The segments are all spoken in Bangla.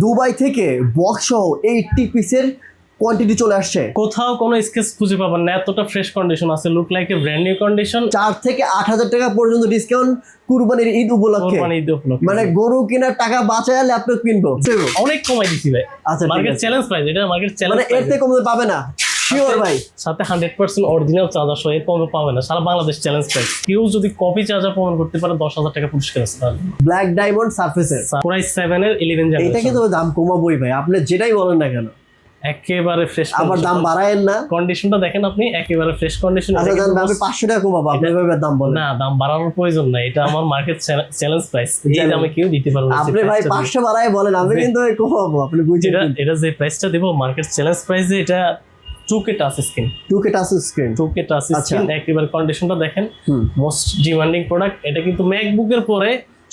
দুবাই থেকে বক্স সহ 80 পিসের কোয়ান্টিটি চলে আসছে। কোথাও কোনো স্কেচ খুঁজে পাবেন না, এতটা ফ্রেশ কন্ডিশন আছে, look like a brand new condition. 4 থেকে 8,000 টাকা পর্যন্ত ডিসকাউন্ট কুরবানির ঈদ উপলক্ষে। কোরবানির ঈদ উপলক্ষে মানে গরু কেনার টাকা বাঁচায় ল্যাপটপ কিনবো। অনেক কমাই দিছি ভাই। আচ্ছা, মার্কেট চ্যালেঞ্জ প্রাইস, এটা মার্কেট চ্যালেঞ্জ মানে এর থেকে কমতে পাবে না শিওর ভাই। সাথে 100% অরিজিনাল চার্জার সহ এর কমে পাবে না, সারা বাংলাদেশ চ্যালেঞ্জ প্রাইস। কেউ যদি কপি চার্জার প্রমাণ করতে পারে 10,000 টাকা পুরস্কার আছে। তাহলে ব্ল্যাক ডায়মন্ড সারফেসের Core i7 এর 11 জেনারেশন, এটা কিন্তু দাম কমাবোই ভাই, আপনি যেটাই বলেন না কেন। একেবারে ফ্রেশ, আবার দাম বাড়ায়েন না। কন্ডিশনটা দেখেন আপনি, একেবারে ফ্রেশ কন্ডিশন। আচ্ছা জান আমি 500 টাকা কমাবো, আপনি এভাবে দাম বলেন না, দাম বাড়ানোর প্রয়োজন নাই, এটা আমার মার্কেট চ্যালেঞ্জ প্রাইস। এই দামে কেউ দিতে পারবে না। আপনি ভাই 500 বাড়ায় বলেন, আমি কিন্তু কমাবো, আপনি বুঝছেন। এটা যে প্রাইসটা দেব মার্কেট চ্যালেঞ্জ প্রাইসে, এটা 2K touch screen, 2K touch screen, 2K touch screen, একেবারে কন্ডিশনটা দেখেন। মোস্ট ডিমান্ডিং প্রোডাক্ট এটা, কিন্তু ম্যাকবুকের পরে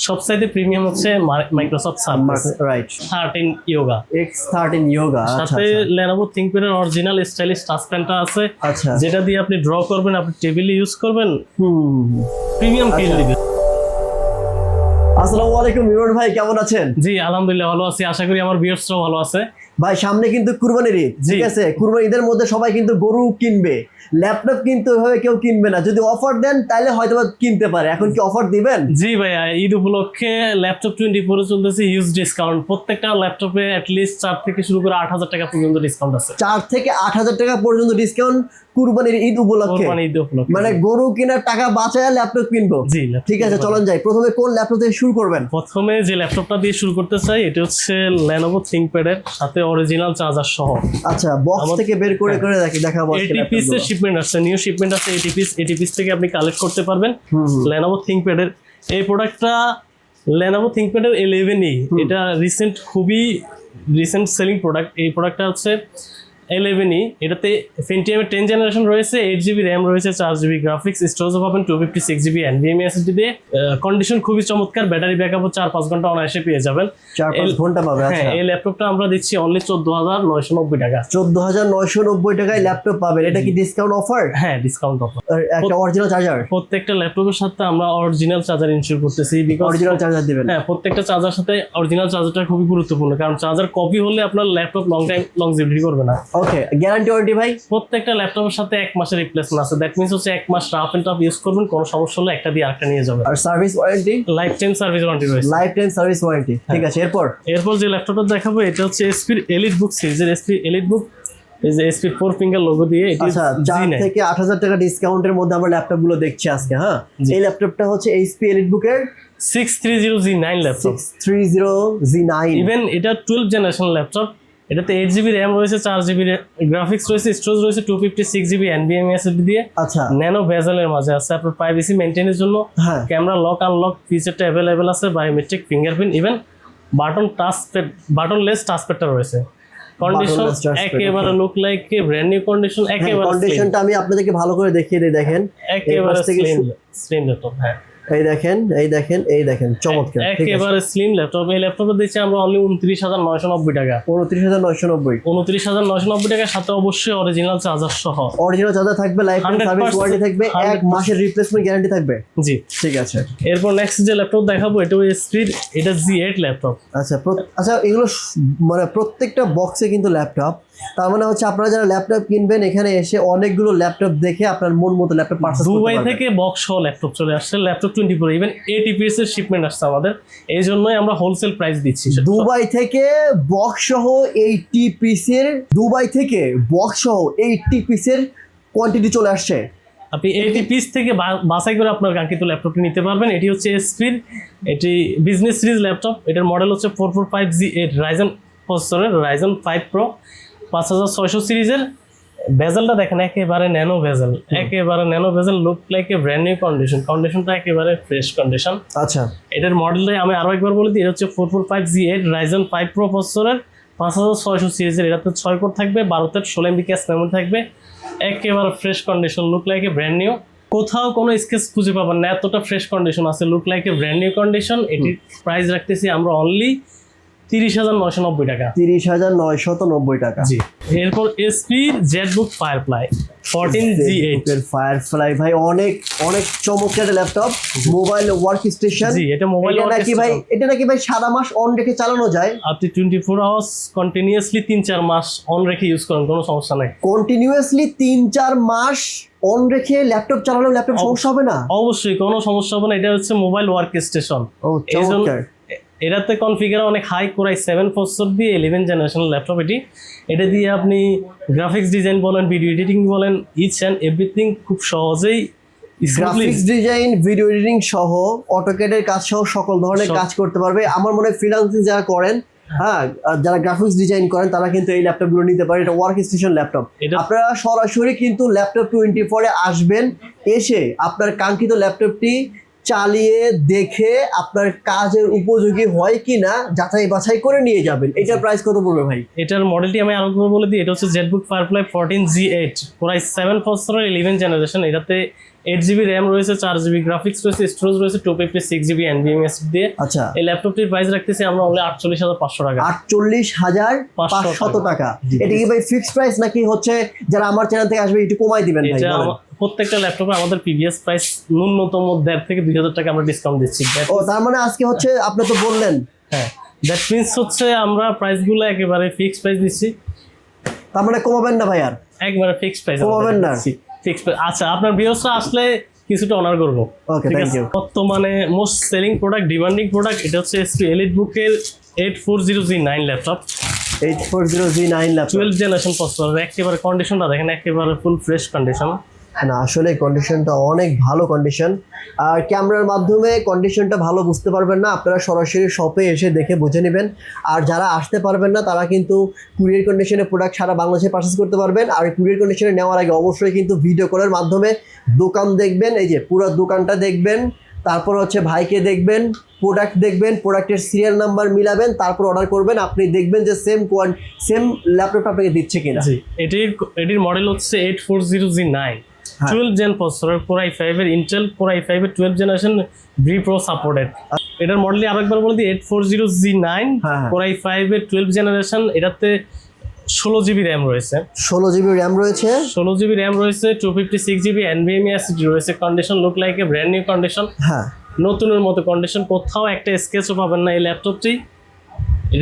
সবচাইতে প্রিমিয়াম হচ্ছে Microsoft surface right 13 yoga, X13 yoga. সাথে Lenovo ThinkPad এর অরিজিনাল স্টাইলিশ টাচ পেনটা আছে, আচ্ছা যেটা দিয়ে আপনি ড্র করবেন, আপনি টেবিলে ইউজ করবেন, প্রিমিয়াম ফিল দিবে। আসসালামু আলাইকুম মিরন ভাই, কেমন আছেন? জি আলহামদুলিল্লাহ ভালো আছি, আশা করি আমার ভিউয়ার্সরাও ভালো আছে। ভাই সামনে কিন্তু কুরবানির ঈদ, ঠিক আছে? কুরবানির ঈদের মধ্যে সবাই কিন্তু গরু কিনবে, ল্যাপটপ কিন্তু ওইভাবে কেউ কিনবে না। যদি অফার দেন তাহলে হয়তো কিনতে পারে। এখন কি অফার দিবেন? জি ভাইয়া, ঈদ উপলক্ষে ল্যাপটপ 24 চলতেছে, হিউজ ডিসকাউন্ট। প্রত্যেকটা ল্যাপটপে অ্যাটলিস্ট 4 থেকে শুরু করে 8,000 টাকা পর্যন্ত ডিসকাউন্ট আছে। 4 থেকে 8,000 টাকা পর্যন্ত ডিসকাউন্ট কুরবানির ঈদ উপলক্ষে। ঈদ উপলক্ষে মানে গরু কেনার টাকা বাঁচায় ল্যাপটপ কিনবো। জি ঠিক আছে, চলেন যাই। প্রথমে কোন ল্যাপটপ থেকে শুরু করবেন? প্রথমে যে ল্যাপটপটা দিয়ে শুরু করতে চাই, এটা হচ্ছে Lenovo ThinkPad এর সাথে অরিজিনাল চার্জার সহ। আচ্ছা, বক্স থেকে বের করে করে দেখাবো। 80 পিসের শিপমেন্ট আছে, নিউ শিপমেন্ট আছে 80 পিস থেকে আপনি কালেক্ট করতে পারবেন Lenovo ThinkPad এর। এই প্রোডাক্টটা Lenovo ThinkPad এর 11E, এটা খুবই রিসেন্ট সেলিং প্রোডাক্ট। এই প্রোডাক্টটা হচ্ছে 11E, এটাতে Pentium 10 জেনারেশন রয়েছে, 8GB র্যাম রয়েছে, 4GB গ্রাফিক্স, স্টোরেজ পাবেন 256GB NVMe SSD দিয়ে। কন্ডিশন খুবই চমৎকার, ব্যাটারি ব্যাকআপও 4-5 ঘন্টা অনায়াসে পেয়ে যাবেন। 4-5 ঘন্টা পাবে। আচ্ছা, এই ল্যাপটপটা আমরা দিচ্ছি অনলি 14,990 টাকা। 14,990 টাকায় ল্যাপটপ পাবেন। এটা কি ডিসকাউন্ট অফার? হ্যাঁ, ডিসকাউন্ট অফার। একটা অরিজিনাল চার্জার, প্রত্যেকটা ল্যাপটপের সাথে আমরা অরিজিনাল চার্জার ইনস্যুর করতেছি। অরিজিনাল চার্জার দিবেন। হ্যাঁ, প্রত্যেকটা চার্জার সাথে অরিজিনাল চার্জারটা খুবই গুরুত্বপূর্ণ, কারণ চার্জার কপি হলে আপনার ল্যাপটপ লংজিভিটি করবে না। ওকে, গ্যারান্টি ওয়ারেন্টি ভাই? প্রত্যেকটা ল্যাপটপের সাথে 1 মাসের রিপ্লেসমেন্ট আছে। দ্যাট মিন্স হচ্ছে 1 মাস রাফ এন্ড টাফ ইউজ করবেন, কোনো সমস্যা হলে একটা দিয়ে আরেকটা নিয়ে যাবেন। আর service warranty? Lifetime service warranty রয়েছে। লাইফ টাইম সার্ভিস ওয়ারেন্টি, ঠিক আছে। এরপর যে ল্যাপটপটা দেখাবো, এটা হচ্ছে এসপির এলিট বুক সিরিজের। এসপি এলিট বুক, এই যে এসপি 4 ফিঙ্গার লোগো দিয়ে। আচ্ছা, 4 থেকে 8,000 টাকা ডিসকাউন্টের মধ্যে আমরা ল্যাপটপ গুলো দেখছি আজকে। হ্যাঁ, এই ল্যাপটপটা হচ্ছে এইচপি এলিট বুকের 630Z9 ল্যাপটপ। 630Z9, ইভেন এটা 12 জেনারেশন ল্যাপটপ। এটাতে 8GB র্যাম রয়েছে, 4GB গ্রাফিক্স রয়েছে, স্টোরেজ রয়েছে 256GB NVMe SSD দিয়ে। আচ্ছা, ন্যানো বেজেলের মাঝে আছে। আপনার প্রাইভেসি মেইনটেইনের জন্য ক্যামেরা লক আনলক ফিচারটা অ্যাভেলেবেল আছে, বায়োমেট্রিক ফিঙ্গারপ্রিন্ট, ইভেন বাটনলেস টাচপ্যাডটা রয়েছে। কন্ডিশন একেবারে look like a brand new condition. একেবারে কন্ডিশনটা আমি আপনাদেরকে ভালো করে দেখিয়ে দিই, দেখেন একেবারে স্লিম ল্যাপটপ। হ্যাঁ, এই দেখেন চমৎকার, একেবারে স্লিম ল্যাপটপ। এই ল্যাপটপটা দিচ্ছি আমরা অনলি 29,990 টাকা। 29,990 টাকার সাথে অবশ্যই অরিজিনাল চার্জার সহ। অরিজিনাল চার্জার থাকবে, লাইফ টাইম সার্ভিস ওয়ারেন্টি থাকবে, 1 মাসের রিপ্লেসমেন্ট গ্যারান্টি থাকবে। জি, ঠিক আছে। এরপর নেক্সট যে ল্যাপটপ দেখাবো, এটা এসপির, এটা G8 ল্যাপটপ। আচ্ছা, এগুলো মানে প্রত্যেকটা বক্সে কিন্তু ল্যাপটপ। তার মানে হচ্ছে আপনারা যারা ল্যাপটপ কিনবেন, এখানে এসে অনেকগুলো ল্যাপটপ দেখে আপনার মন মতো ল্যাপটপ পারচেজ করতে পারবেন। দুবাই থেকে বক্স সহ ল্যাপটপ চলে আসছে, ল্যাপটপ 24, ইভেন 80 পিসের শিপমেন্ট আসছে আমাদের। এই জন্যই আমরা হোলসেল প্রাইস দিচ্ছি। দুবাই থেকে বক্স সহ 80 পিসের কোয়ান্টিটি চলে আসছে। আপনি 80 পিস থেকে বাছাই করে আপনার কাঙ্ক্ষিত ল্যাপটপটি নিতে পারবেন। এটি হচ্ছে এসপির, এটি বিজনেস সিরিজ ল্যাপটপ। এটার মডেল হচ্ছে 445Z8 রাইজেন প্রসেসরের, রাইজেন 5 প্রো 5600 সিরিজের। বেজেলটা দেখেন, একেবারে nano basil, look like a brand new কন্ডিশনটা একেবারে ফ্রেশ কন্ডিশন। আচ্ছা, এটার মডেলটা আমি আরো একবার বলে দিই, এটা হচ্ছে 445Z8 রাইজেন 5 প্রো প্রসেসরের 5600 সিরিজের। এটাতে 6 কোর থাকবে, 12 16 MB ক্যাশ মেমোরি থাকবে, একেবারে fresh condition, look like a brand new. কোথাও কোনো স্কেচ খুঁজে পাবেন না, এতটা ফ্রেশ কন্ডিশন আছে, look like a brand new condition. এটির প্রাইস রাখতেছি আমরা অনলি 30,990 টাকা। 30,990 টাকা। জি, এরপর এসপি জেটবুক ফায়ারফ্লাই 14G8 এর ফায়ারফ্লাই ভাই অনেক অনেক চমৎকার ল্যাপটপ, মোবাইল ওয়ার্ক স্টেশন। জি, এটা মোবাইল এটা নাকি ভাই সারা মাস অন রেখে চালানো যায়? আপনি 24 আওয়ার্স কন্টিনিউয়াসলি 3-4 মাস অন রেখে ইউজ করেন, কোনো সমস্যা নাই। কন্টিনিউয়াসলি 3-4 মাস অন রেখে ল্যাপটপ চালানো, ল্যাপটপ সমস্যা হবে না? অবশ্যই কোনো সমস্যা হবে না, এটা হচ্ছে মোবাইল ওয়ার্ক স্টেশন। ও চমৎকার। এটাতে কনফিগার অনেক হাই কোরাই 7 প্রসেসর দিয়ে 11 জেনারেশন ল্যাপটপ এটা দিয়ে আপনি গ্রাফিক্স ডিজাইন বলেন, ভিডিও এডিটিং বলেন, ইচ অ্যান্ড এভরিথিং খুব সহজেই গ্রাফিক্স ডিজাইন, ভিডিও এডিটিং সহ, অটোক্যাডের কাজ সহ সকল ধরনের কাজ করতে পারবে। আমার মনে হয় ফ্রিল্যান্সিং যারা করেন, হ্যাঁ, যারা গ্রাফিক্স ডিজাইন করেন তারা কিন্তু এই ল্যাপটপগুলো নিতে পারে। এটা ওয়ার্ক স্টেশন ল্যাপটপ। আপনারা সরাসরি কিন্তু ল্যাপটপ 24 আসবেন, এসে আপনার কাঙ্ক্ষিত ল্যাপটপটি চালিয়ে দেখে আপনার কাজের উপযোগী হয় কিনা যাচাই বাছাই করে নিয়ে যাবেন। এটার প্রাইস কত পড়বে ভাই? এটার মডেলটি আমি আরো করে বলে দিই, এটা হচ্ছে জেটবুক ফায়ারফ্লাই 14G8 কোরাই 7 প্রসেসরের 11 জেনারেশন। এটাতে 8GB র্যাম রয়েছে, 4GB গ্রাফিক্স রয়েছে, স্টোরেজ রয়েছে 256GB NVMe দিয়ে। আচ্ছা, এই ল্যাপটপটির প্রাইস রাখতেছি আমরা অনলি 48,500 টাকা। 48,500 টাকা। এটা কি ভাই ফিক্সড প্রাইস নাকি হচ্ছে যারা আমার চ্যানেল থেকে আসবে একটু কমাই দিবেন ভাই? প্রত্যেকটা ল্যাপটপে আমাদের প্রিভিয়াস প্রাইস ন্যূনতম 1,500 থেকে 2,000 টাকা আমরা ডিসকাউন্ট দিচ্ছি। ও তার মানে আজকে হচ্ছে আপনি তো বললেন, হ্যাঁ, দ্যাট মিন্স হচ্ছে আমরা প্রাইসগুলো একেবারে ফিক্সড প্রাইস দিচ্ছি। তার মানে কমাবেন না ভাই? আর একবারে ফিক্সড প্রাইস কমাবেন না? ফিক্সড। আচ্ছা, আপনার ভিউয়ার্সরা আসলে কিছুটা অনার করব। Okay, thank you. বর্তমানে most selling product, demanding product, এটা হচ্ছে এসপি এলিটবুকের 840G9 laptop. 840G9 laptop 12 generation processor. একেবারে কন্ডিশনটা দেখেন, একেবারে ফুল ফ্রেশ কন্ডিশন। না আসলে কন্ডিশনটা অনেক ভালো কন্ডিশন, আর ক্যামেরার মাধ্যমে কন্ডিশনটা ভালো বুঝতে পারবেন না, আপনারা সরাসরি শপে এসে দেখে বুঝে নেবেন। আর যারা আসতে পারবেন না তারা কিন্তু কুরিয়ার কন্ডিশনে প্রোডাক্ট সারা বাংলাদেশে পারচেজ করতে পারবেন। আর কুরিয়ার কন্ডিশনে নেওয়ার আগে অবশ্যই কিন্তু ভিডিও কলের মাধ্যমে দোকান দেখবেন, এই যে পুরো দোকানটা দেখবেন, তারপর হচ্ছে ভাইকে দেখবেন, প্রোডাক্ট দেখবেন, প্রোডাক্টের সিরিয়াল নাম্বার মিলাবেন, তারপর অর্ডার করবেন। আপনি দেখবেন যে সেম ল্যাপটপ আপনাকে দিচ্ছে কিনা। এটির মডেল হচ্ছে 840G9 12 gen processor, Core i5 এর ইন্টেল Core i5 এর 12 জেনারেশন Pro সাপোর্টেড। এটার মডেলই আরেকবার বলে দিই, 840G9 Core i5 এর 12 জেনারেশন। এটাতে 16GB র্যাম রয়েছে, 16GB র্যাম রয়েছে, 16GB র্যাম রয়েছে, 256GB NVMe SSD রয়েছে। Condition look like a brand new condition, হ্যাঁ, নতুনের মতো কন্ডিশন, কোথাও একটা স্কেচও পাবেন না। এই ল্যাপটপটি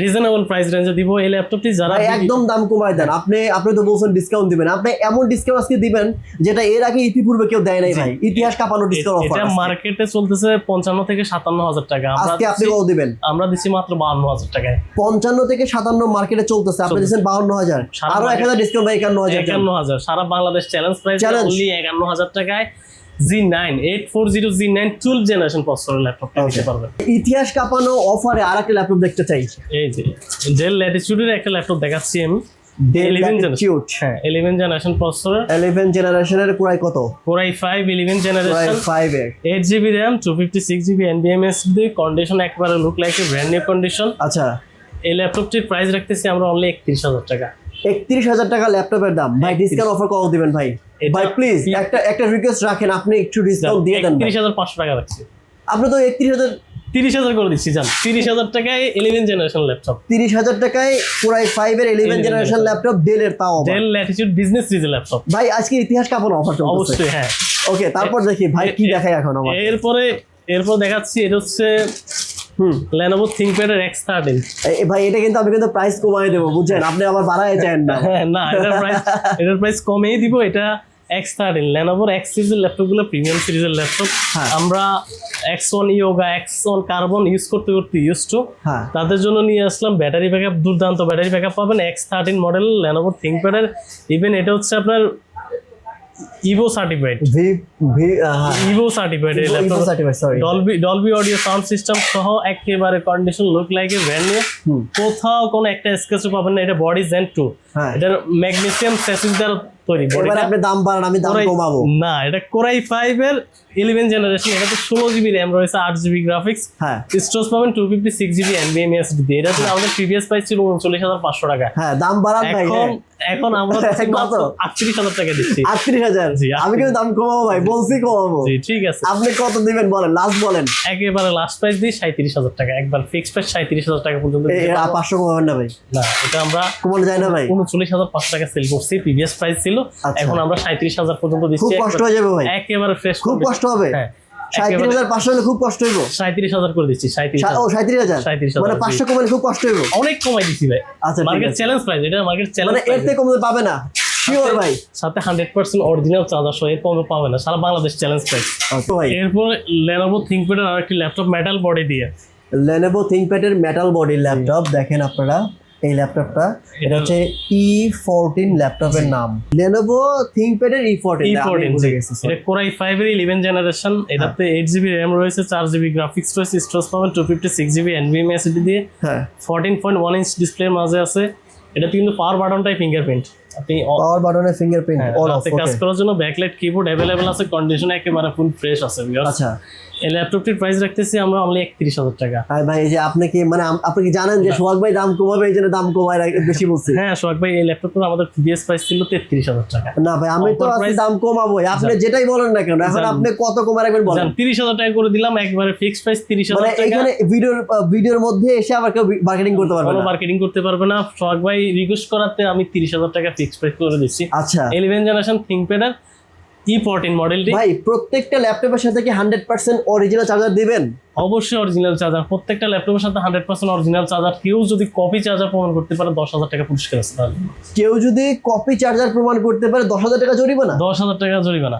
রিজনেবল প্রাইস রেঞ্জে দিব। এই ল্যাপটপটি যারা একদম দাম কমায় দেন, আপনি তো বলছেন ডিসকাউন্ট দিবেন, আপনি এমন ডিসকাউন্ট আজকে দিবেন যেটা এর আগে ইতিপূর্বে কেউ দেয় নাই ভাই। ইতিহাস কাঁপানো ডিসকাউন্ট অফার। এটা মার্কেটে চলতেছে 55 থেকে 57,000 টাকা, আজকে আপনি কত দিবেন? আমরা দিচ্ছি মাত্র 52,000 টাকায়। 55 থেকে 57 মার্কেটে চলতেছে, আপনি দিচ্ছেন 52,000, আরো 1,000 ডিসকাউন্ট ভাই 51,000। 51,000 সারা বাংলাদেশ চ্যালেঞ্জ প্রাইস অনলি 51,000 টাকায় G9 840G9 12 জেনারেশন প্রসেসরের ল্যাপটপ নিতে পারবেন। ইতিহাস কাঁপানো অফারে আরেকটা ল্যাপটপ দেখতে চাই। এই যে ডেল ল্যাটিটিউডের একটা ল্যাপটপ দেখাচ্ছি আমি। ডেল ল্যাটিটিউড, হ্যাঁ, 11 জেনারেশন প্রসেসর, 11 জেনারেশনের Core i কত? Core i5 11 generation, Core i5 এর 8GB RAM 256GB NVMe SSD। Condition একবারে look like a brand new condition. আচ্ছা, এই ল্যাপটপটির প্রাইস রাখতেছি আমরা অনলি 31,000 টাকা। 31,000 টাকা ল্যাপটপের দাম ভাই। ডিসকাউন্ট অফার কত দিবেন ভাই? ভাই প্লিজ একটা রিকোয়েস্ট রাখেন, আপনি একটু ডিসকাউন্ট দিয়ে দেন। 31,500 টাকা রাখছি। আপনি তো 30,000 করে দিচ্ছি, জান 30,000 টাকায় 11 জেনারেশন ল্যাপটপ। 30,000 টাকায় Core i5 এর 11 জেনারেশন ল্যাপটপ ডেলের, তাও del Latitude business series laptop ভাই। আজকে ইতিহাস কাঁপানো অফার চলছে অবশ্যই, হ্যাঁ। ওকে, তারপর দেখি ভাই কি দেখাই এখন আমার। এরপর দেখাচ্ছি, এটা হচ্ছে Lenovo ThinkPad এর X13। ভাই এটা কিন্তু আমি কিন্তু প্রাইস কমাই দেবো, বুঝছেন, আপনি আবার বাড়ায় চান না। না, এটার প্রাইস কমেই দিব। এটা X13 Lenovo X সিরিজের ল্যাপটপগুলো প্রিমিয়াম সিরিজের ল্যাপটপ। আমরা X1 Yoga, X1 Carbon use করতে ইউজ টু, তাদের জন্য নিয়ে আসলাম। ব্যাটারি ব্যাকআপ দুর্দান্ত ব্যাটারি ব্যাকআপ পাবেন। X13 মডেল Lenovo ThinkPad এর। ইভেন এটা হচ্ছে আপনার ইভো সার্টিফাইড, ইভো সার্টিফাইড এই laptop, Dolby audio sound system সহ একেবারে condition look like a brand new. কোথাও কোনো একটা স্কেচও পাবেন না। এটা বডি জেন 2, এটার ম্যাগনেসিয়াম চেসিস দ্বারা তৈরি। এবারে আপনি দাম বাড়ান, আমি দাম কমাবো না। এটা Core i5 এর 11 জেনারেশন। এটাতে 16GB র্যাম রয়েছে, 8GB গ্রাফিক্স, স্টোরেজ পাবেন 256GB NVMe SSD। এটা তো আমাদের প্রিভিয়াস প্রাইস ছিল 39,500 টাকা। হ্যাঁ, দাম বাড়ান ভাই। এখন আমরা 38,000 টাকা দিচ্ছি। 38,000? আমি কিন্তু দাম কমাবো ভাই, বলছি কমাবো। জি ঠিক আছে, আপনি কত দিবেন বলেন, লাস্ট বলেন। একেবারে লাস্ট প্রাইস দিই 37,000 টাকা, একবার ফিক্সড প্রাইস 37,000 টাকা পর্যন্ত দিতে এর পারবো। 500 কমাবেন না ভাই? না, এটা আমরা কমানো যায় না ভাই? 39,500 টাকা সেল করছি, প্রিভিয়াস প্রাইস ছিল। আচ্ছা। এখন আমরা 37,000 পর্যন্ত খুব দিচ্ছি। কষ্ট হয়ে যাবে ভাই, একেবারে ফ্রেশ, খুব কষ্ট হবে। হ্যাঁ, 37,500 হলে খুব কষ্ট হইব। 37,000 করে দিচ্ছি। 37,000 ও 37,000, 37,000 মানে 500 কমালে খুব কষ্ট হইব। অনেক কমাই দিছি ভাই। আচ্ছা, ঠিক মার্কেট আছে। চ্যালেঞ্জ প্রাইস, এটা মার্কেট চ্যালেঞ্জ মানে এর থেকে কমতে পাবে না শিওর ভাই? সাথে 100% অরিজিনাল চার্জার সহ, এর কমে পাবে না, সারা বাংলাদেশ চ্যালেঞ্জ প্রাইস। আচ্ছা ভাই, এরপর Lenovo ThinkPad এর আরেকটি ল্যাপটপ মেটাল বডি দিয়ে, Lenovo ThinkPad এর মেটাল বডি ল্যাপটপ। দেখেন আপনারা এই ল্যাপটপটা, এটা হচ্ছে E14 ল্যাপটপের নাম। Lenovo ThinkPad এর E14, আমি বুঝে গেছি। এটা Core i5 এর 11 জেনারেশন। এটাতে 8GB RAM রয়েছে, 4GB গ্রাফিক্স রয়েছে, স্টোরেজ পাবেন 256GB NVMe SSD দিয়ে। হ্যাঁ, 14.1 ইঞ্চ ডিসপ্লের মাঝে আছে। এটাতে কিন্তু পাওয়ার বাটনটাই ফিঙ্গারপ্রিন্ট, আপনি পাওয়ার বাটনের ফিঙ্গারপ্রিন্ট অন অফ। রাতে কাজ করার জন্য ব্যাকলাইট কিবোর্ড अवेलेबल আছে, কন্ডিশন একেবারে ফুল ফ্রেশ আছে ভিউয়ার্স। আচ্ছা, এই ল্যাপটপটির প্রাইস রাখতেছি আমরা অনলি 31,000 টাকা। আর ভাই এই যে আপনি কি মানে আপনি কি জানেন যে সোহাগ ভাই দাম কমাবে, এই জন্য দাম কমায় বেশি বলছি? হ্যাঁ সোহাগ ভাই, এই ল্যাপটপটা আমাদের প্রিভিয়াস প্রাইস ছিল 33,000 টাকা। না ভাই, আমি তো Offer আজকে price- দাম কমাবো, আপনি যেটাই বলেন না কেন। এখন আপনি কত কমা রাখবেন বলেন? 30,000 টাকা করে দিলাম, একবারে ফিক্সড প্রাইস 30,000 মানে টাকা। এখানে ভিডিওর মধ্যে এসে আবার কেউ মার্কেটিং করতে পারবে কোনো না? মার্কেটিং করতে পারবে না। সোহাগ ভাই রিকোয়েস্ট করাতে আমি 30,000 টাকা ফিক্সড প্রাইস করে দিচ্ছি। আচ্ছা 11 জেনারেশন ThinkPad এর E14 মডেলটি। ভাই, প্রত্যেকটা ল্যাপটপের সাথে কি 100% অরিজিনাল চার্জার দিবেন? অবশ্যই অরিজিনাল চার্জার, প্রত্যেকটা ল্যাপটপের সাথে 100% অরিজিনাল চার্জার। কেউ যদি কপি চার্জার প্রমাণ করতে পারে 10,000 টাকা পুরস্কার আছে। তাহলে কেউ যদি কপি চার্জার প্রমাণ করতে পারে 10,000 টাকা জরিমানা? 10,000 টাকা জরিমানা।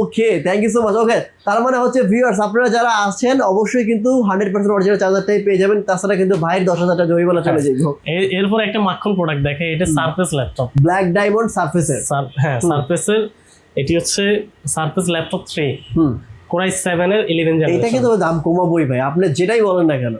ওকে, থ্যাংক ইউ সো মাচ। ওকে, তার মানে হচ্ছে ভিউয়ার্স, আপনারা যারা আছেন অবশ্যই কিন্তু 100% অরিজিনাল চার্জারটাই পেয়ে যাবেন। তাছাড়া কিন্তু ভাইয়ের 10,000 টাকা জরিমানা চলে যাবে। এরপর একটা মাখন প্রোডাক্ট দেখে, এটা সারফেস ল্যাপটপ, ব্ল্যাক ডায়মন্ড সারফেসের। হ্যাঁ সারফেসের। এটি হচ্ছে সারফেস ল্যাপটপ 3 Core i7 এর 11 এটা জেনারেশন। কিন্তু দাম কমাবোই ভাই, আপনি যেটাই বলেন না কেন।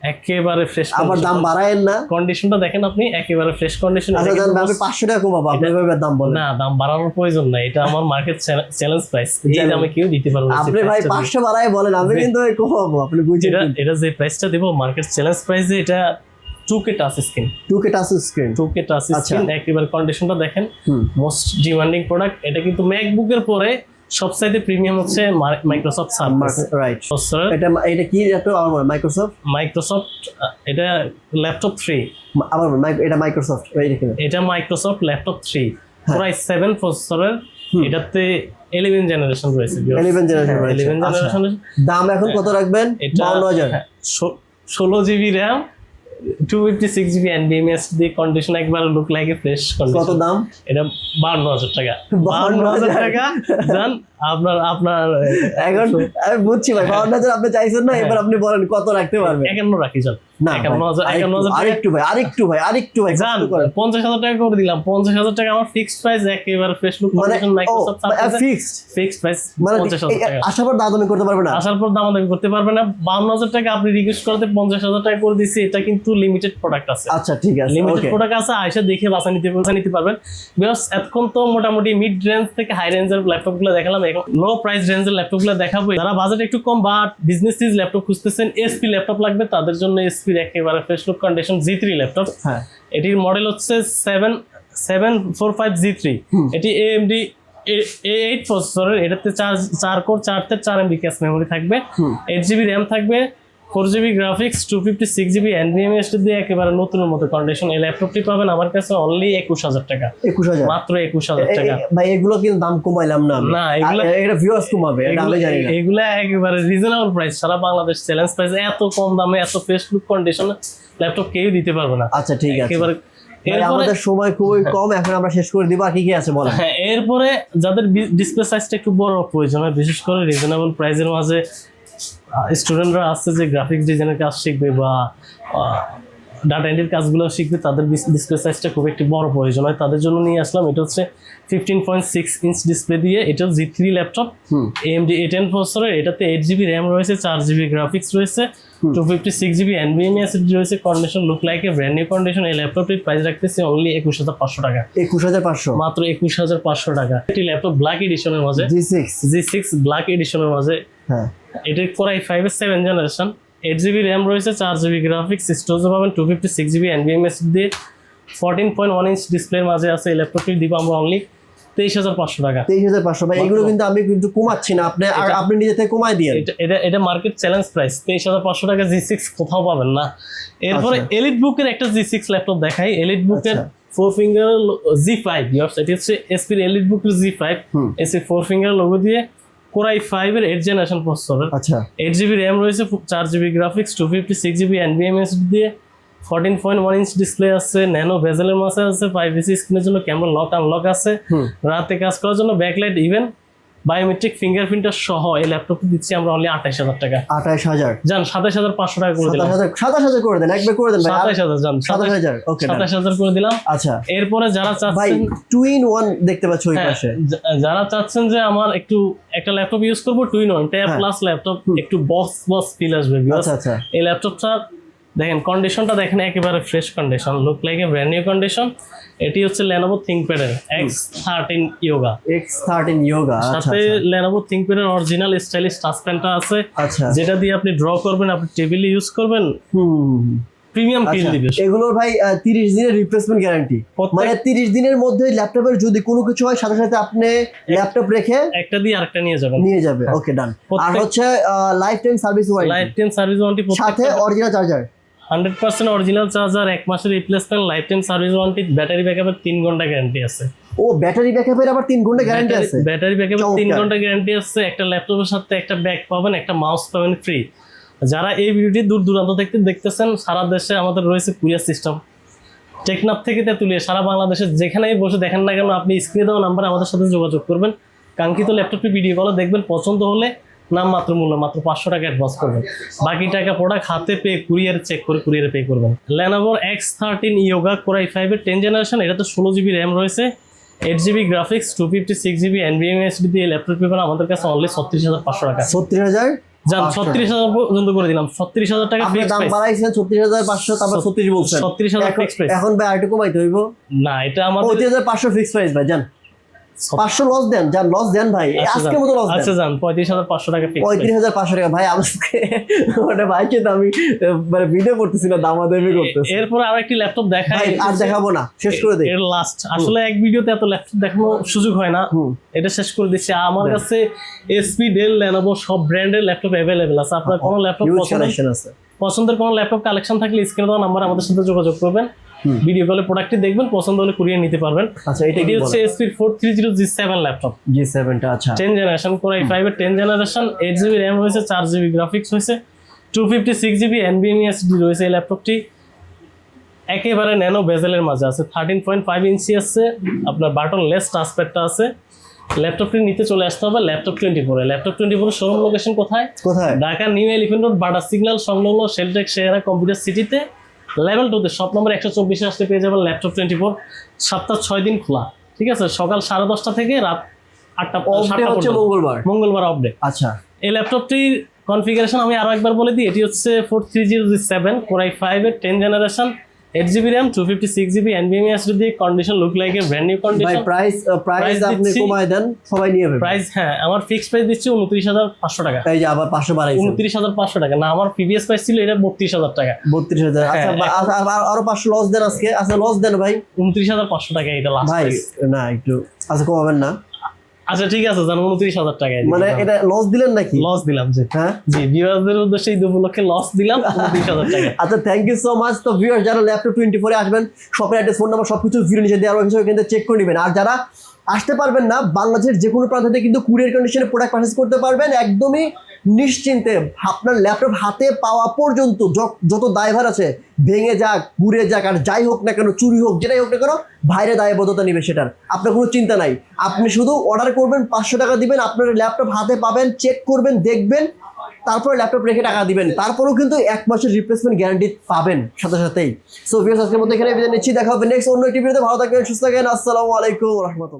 একেবারে ফ্রেশ, আবার দাম বাড়ায়েন না। কন্ডিশনটা দেখেন আপনি, একেবারে ফ্রেশ কন্ডিশন। আচ্ছা জান, আমি 500 টাকা কমাবো, আপনি এভাবে দাম বলেন না, দাম বাড়ানোর প্রয়োজন নাই, এটা আমার মার্কেট চ্যালেঞ্জ প্রাইস। এই দামে কেউ দিতে পারবে না। আপনি ভাই 500 বাড়ায় বলেন, আমি কিন্তু কমাবো, আপনি বুঝছেন? এটা যে প্রাইসটা দেব মার্কেট চ্যালেঞ্জ প্রাইসে, এটা 2K touch screen, 2K touch screen, 2K touch screen. একেবারে কন্ডিশনটা দেখেন, মোস্ট ডিমান্ডিং প্রোডাক্ট। এটা কিন্তু ম্যাকবুকের পরে সবচাইতে প্রিমিয়াম হচ্ছে মাইক্রোসফট সারফেস। রাইট। প্রসেসর এটা কি ল্যাপটপ? আমার মাইক্রোসফট। এটা ল্যাপটপ 3। আবার এটা মাইক্রোসফট, এটা মাইক্রোসফট ল্যাপটপ 3 Core i7 প্রসেসরের। এটাতে 11 জেনারেশন রয়েছে। 11 জেনারেশন। 11 জেনারেশনের দাম এখন কত রাখবেন? 52,000। 16GB RAM, 256GB NVMe SSD, condition একবার look like a fresh condition. কত দাম? এটা 52,000 টাকা। 52,000 টাকা জান। আপনার এখন আমি বুঝছি ভাই, 52,000 আপনি চাইছেন না, এবার আপনি বলেন কত রাখতে পারবেন? 51 রাখি জান। না 51,000 আরেকটু ভাই জান, 50,000 টাকা করে দিলাম। 50,000 টাকা আমার ফিক্সড প্রাইস, একেবারে fresh look condition Microsoft surface fixed price. মানে 50,000 টাকা। আসার পর দাম করতে পারবে না? আসার পর দামাদামি করতে পারবে না। 52,000 টাকা আপনি রিকোয়েস্ট করতে 50,000 টাকা করে দিছি। এটা কিন্তু লিমিটেড প্রোডাক্ট আছে। আচ্ছা ঠিক আছে, লিমিটেড ওকে। প্রোডাক্ট আছে, আয়সা দেখে বাছা নিতে পারবেন। বিকজ এখন তো মোটামুটি মিড রেঞ্জ থেকে হাই রেঞ্জের ল্যাপটপগুলো দেখালাম, এখন লো প্রাইস রেঞ্জের ল্যাপটপগুলো দেখাবো। যারা বাজেট একটু কম বা বিজনেস সিজ ল্যাপটপ খুঁজতেছেন, এসপি ল্যাপটপ লাগবে, তাদের জন্য এসপির একেবারে fresh look condition G3 laptop. হ্যাঁ, এটির মডেল হচ্ছে 745G3। এটি AMD A8 প্রসেসরের। এটাতে 4 কোর 4 MB ক্যাশ মেমোরি থাকবে, 8GB RAM থাকবে, 4GB graphics, 256GB NVMe SSD দিয়ে একেবারে নতুনের মতো কন্ডিশন। এই ল্যাপটপটি পাবেন আমার কাছে অনলি 21,000 টাকা। 21,000 মাত্র 21,000 টাকা। ভাই এগুলো কিন্তু দাম কমাইলাম না আমি। না, এগুলো এটা ভিউয়ার্স কমাবে, এটা আমি জানি না। এগুলা একেবারে রিজনেবল প্রাইস, সারা বাংলাদেশ চ্যালেঞ্জ প্রাইস। এত কম দামে এত ফ্রেশ লুক কন্ডিশন ল্যাপটপ কেউ দিতে পারবে না। আচ্ছা ঠিক আছে একেবারে। ভাই, আমাদের সময় খুবই কম, এখন আমরা শেষ করে দিব। আর কি কি আছে বলেন? হ্যাঁ, এরপরে যাদের ডিসপ্লে সাইজটা একটু বড় প্রয়োজন হয়, বিশেষ করে রিজনেবল প্রাইসের মাঝে স্টুডেন্টরা আসছে যে গ্রাফিক্স ডিজাইনের কাজ শিখবে বা ডাটা এন্ট্রির কাজগুলো শিখবে, তাদের ডিসপ্লে সাইজটা খুব একটি বড় প্রয়োজন হয়, তাদের জন্য নিয়ে আসলাম। এটা হচ্ছে 15.6 ইঞ্চ ডিসপ্লে দিয়ে, এটা G3 ল্যাপটপ, AMD A10 প্রসেসরের। এটাতে 8GB RAM রয়েছে, 4GB গ্রাফিক্স রয়েছে, 256GB NVMe SSD রয়েছে, condition look like a brand new condition. এই ল্যাপটপটির প্রাইস রাখতেছি অনলি 21,500 টাকা। 21,500 মাত্র 21,500 টাকা। একটি ল্যাপটপ ব্ল্যাক এডিশনের মাঝে, G6 ব্ল্যাক এডিশনের মাঝে। হ্যাঁ, এটা Core i5 এর 7 জেনারেশন, 8GB RAM রয়েছে, 4GB গ্রাফিক্স, স্টোরেজ পাবেন 256GB NVMe SSD দিয়ে, 14.1 ইঞ্চ ডিসপ্লের মাঝে আছে। এই ল্যাপটপটি দিব আমরা অনলি 23,500 টাকা। 23,500 ভাই, এগুলো কিন্তু আমি কিন্তু কমাচ্ছি না, আপনি নিজে থেকে কমাই দিয়ে। এটা মার্কেট চ্যালেঞ্জ প্রাইস, 23,500 টাকা G6 কোথাও পাবেন না। এরপরে এলিট বুকের একটা G6 ল্যাপটপ দেখাই। এলিট বুকের 4 ফিঙ্গার G5, এটি হচ্ছে SP এলিট বুকের G5, এসি 4 ফিঙ্গার লোগো দিয়ে Core i5 এর 8th জেনারেশন প্রসেসর। আচ্ছা, 8GB RAM রয়েছে, 4GB গ্রাফিক্স, 256GB NVMe দিয়ে 14.1 ইঞ্চ ডিসপ্লে আছে, ন্যানো বেজেলের মাঝে আছে, 5AC স্ক্রিনের জন্য ক্যামেরা লক আনলক আছে, রাতে কাজ করার জন্য ব্যাকলাইট ইভেন বায়োমেট্রিক ফিঙ্গারপ্রিন্টার সহ এই ল্যাপটপটি দিচ্ছি আমরা অনলি 28,000 টাকা। 28,000 জান 27,500 টাকা করে দিলাম। 27,000 করে দেন, একবার করে দেন ভাই। 27,000 জান, 27,000 ওকে, 27,000 করে দিলাম। আচ্ছা, এরপরে যারা ভাই চাচ্ছেন 2 in 1 দেখতে পাচ্ছ ওই হ্যাঁ, পাশে, যারা চাচ্ছেন যে আমার একটু একটা ল্যাপটপ ইউজ করবো 2 in 1 ট্যাব প্লাস ল্যাপটপ, একটু বক্স ফিল আসবে। আচ্ছা আচ্ছা, এই ল্যাপটপটা দেখেন, কন্ডিশনটা দেখেন, একেবারে fresh condition, look like a brand new condition. এটি হচ্ছে Lenovo ThinkPad এর X13 Yoga। X13 Yoga, সাথে Lenovo ThinkPad এর অরিজিনাল স্টাইলিশ টাচ পেনটা আছে, আচ্ছা, যেটা দিয়ে আপনি ড্র করবেন, আপনি টেবিলে ইউজ করবেন, প্রিমিয়াম ফিল দিবে। এগুলোর ভাই 30 দিনের রিপ্লেসমেন্ট গ্যারান্টি, মানে 30 দিনের মধ্যে ল্যাপটপের যদি কোনো কিছু হয় সাথে সাথে আপনি ল্যাপটপ রেখে একটা দিয়ে আরেকটা নিয়ে যাবে। ওকে ডান। আর হচ্ছে লাইফ টাইম সার্ভিস ওয়ারেন্টি, সাথে অরিজিনাল চার্জার, 100% অরিজিনাল চার্জার, 1 মাসের replacement, lifetime service warranty, battery ব্যাকআপের 3 ঘন্টা গ্যারান্টি আছে। ও ব্যাটারি ব্যাকআপের আবার 3 ঘন্টা গ্যারান্টি আছে? ব্যাটারি ব্যাকআপের 3 ঘন্টা গ্যারান্টি আছে। একটা ল্যাপটপের সাথে একটা ব্যাগ পাবেন, একটা মাউস পাবেন ফ্রি। যারা এই ভিডিওটি দূর দূরান্ত থেকে দেখতেছেন, সারা দেশে আমাদের রয়েছে কুরিয়ার সিস্টেম, টেকনাফ থেকে তেতুলিয়া, সারা বাংলাদেশে যেখানেই বসে দেখেন না কেন, আপনি স্ক্রিনে দেওয়া নাম্বারে আমাদের সাথে যোগাযোগ করবেন। কাঙ্ক্ষিত ল্যাপটপটি ভিডিও কলে দেখবেন, পছন্দ হলে নামমাত্র মূল্য মাত্র 500 টাকা অ্যাডভান্স করবেন, বাকি টাকা প্রোডাক্ট হাতে পেয়ে কুরিয়ার চেক করে কুরিয়ারে পে করবেন। Lenovo X13 Yoga Core i5 এর 10th জেনারেশন, এটা তো 16GB RAM রয়েছে, 8GB graphics, 256GB NVMe SSD দিয়ে ল্যাপটপ পেপার আমাদের কাছে অনলি 36,500 টাকা। 36,000 জান 36,000 পর্যন্ত করে দিলাম। 36,000 টাকা ফিক্স দাম প্রাইস। বাড়াইছেন 36,500, তারপর 36 বলছেন। 36,000 ফিক্স প্রাইস। এখন ভাই আরেকটু কমাইতে হইব না, এটা আমাদের 35,500 ফিক্স প্রাইস ভাই। জান 500 লস দেন, জান লস দেন ভাই, আজকের মতো লস দেন। আচ্ছা জান 35,500 টাকা ফিক্স। 35,500 টাকা ভাই। আজকে ওটা ভাইকে তো আমি মানে ভিডিও করতেছি না, দামাদামি করতেছি। এরপর আরেকটি ল্যাপটপ দেখাই, আর দেখাবো না, শেষ করে দেই। এর লাস্ট, আসলে এক ভিডিওতে এত ল্যাপটপ দেখানো সুযোগ হয় না, এটা শেষ করে দিচ্ছি। আমার কাছে HP, Dell, Lenovo সব ব্র্যান্ডের ল্যাপটপ অ্যাভেলেবেল আছে। আপনার কোনো ল্যাপটপ পছন্দের কোনো ল্যাপটপ কালেকশন থাকলে স্ক্রিনে দেওয়া নাম্বার আমাদের সাথে যোগাযোগ করবেন, ভিডিও কলে প্রোডাক্টটি দেখবেন, পছন্দ হলে কুরিয়ার নিতে পারবেন। আচ্ছা, এটি হচ্ছে HP 430 G7 ল্যাপটপ, G7 টা। আচ্ছা, 10 জেনারেশন, Core i5 এর 10 জেনারেশন, 8GB RAM রয়েছে, 4GB গ্রাফিক্স হয়েছে, 256GB NVMe SSD রয়েছে। এই ল্যাপটপটি একেবারে ন্যানো বেজেলের মাঝে আছে, 13.5 ইঞ্চি আছে, আপনার বাটন লেস টাচপ্যাডটা আছে। ল্যাপটপটি নিতে চলে আসতে হবে ল্যাপটপ 24 এ। ল্যাপটপ 24 শোরুম লোকেশন কোথায়? Dhaka new elephant road, butter signal সংলগ্ন শেলটেক শেয়ারা কম্পিউটার সিটিতে লেভেল 2 তে শপ নম্বর 124 আসতে পেয়ে যাবেন ল্যাপটপ 24। সপ্তাহ 6 দিন খোলা, ঠিক আছে, সকাল 10:30 থেকে রাত 8টা পর্যন্ত, মঙ্গলবার অফ ডে। আচ্ছা, এই ল্যাপটপটির কনফিগারেশন আমি আরো একবার বলে দিই। এটি হচ্ছে 430 G7 Core i5 এর 10 generation, 8GB RAM, 256GB NVMe SSD দিয়ে, condition look like a brand new condition. Price আপনি কমায় দেন, সবাই নিয়ে যাবে। প্রাইস হ্যাঁ, আমার ফিক্সড প্রাইস দিচ্ছি 29,500 টাকা। এই যে আবার 500 বাড়াইছেন, 29,500 টাকা না, আমার প্রিভিয়াস প্রাইস ছিল এটা 32,000 টাকা। 32,000। আচ্ছা, আরো 500 লস দেন আজকে। আচ্ছা, লস দেন ভাই, 29,500 টাকা এটা লাস্ট ভাই। না একটু আচ্ছা কমাবেন না? আচ্ছা ঠিক আছে, জান 29,000 টাকা। মানে এটা লস দিলেন নাকি? লস দিলাম জি। হ্যাঁ জি, ভিউয়ারদের উদ্দেশ্যে ঈদ উপলক্ষে লস দিলাম 29,000 টাকা। আচ্ছা, থ্যাংক ইউ সো মাচ। তো ভিউয়ার যারা ল্যাপটপ 24 এ আসবেন, শপের অ্যাড্রেস, ফোন নাম্বার সবকিছু ভিডিও নিচে দেওয়া রয়েছে, ওখানে চেক করে নেবেন। আর যারা আসতে পারবেন না, বাংলাদেশের যে কোনো প্রান্ত থেকে কিন্তু কুরিয়ার কন্ডিশনে প্রোডাক্ট পারচেজ করতে পারবেন একদমই নিশ্চিন্তে। আপনার ল্যাপটপ হাতে পাওয়া পর্যন্ত যত দায়ভার আছে, ভেঙে যাক, পুড়ে যাক, আর যাই হোক না কেন, চুরি হোক, যেটাই হোক না কেন, বাইরে দায়বদ্ধতা নেবে, সেটার আপনার কোনো চিন্তা নাই। আপনি শুধু অর্ডার করবেন, 500 টাকা দিবেন, আপনার ল্যাপটপ হাতে পাবেন, চেক করবেন, দেখবেন, তারপরে ল্যাপটপ রেখে টাকা দিবেন। তারপরেও কিন্তু 1 মাসের রিপ্লেসমেন্ট গ্যারান্টি পাবেন সাথে সাথেই। সো ভিউয়ার্স, আজকের মতো এখানে বিদায় নিচ্ছি, দেখা হবে নেক্সট অন্য একটি ভিডিওতে। ভালো থাকবেন, সুস্থ থাকবেন। আসসালামু আলাইকুম ওয়া রাহমাতুল্লাহ।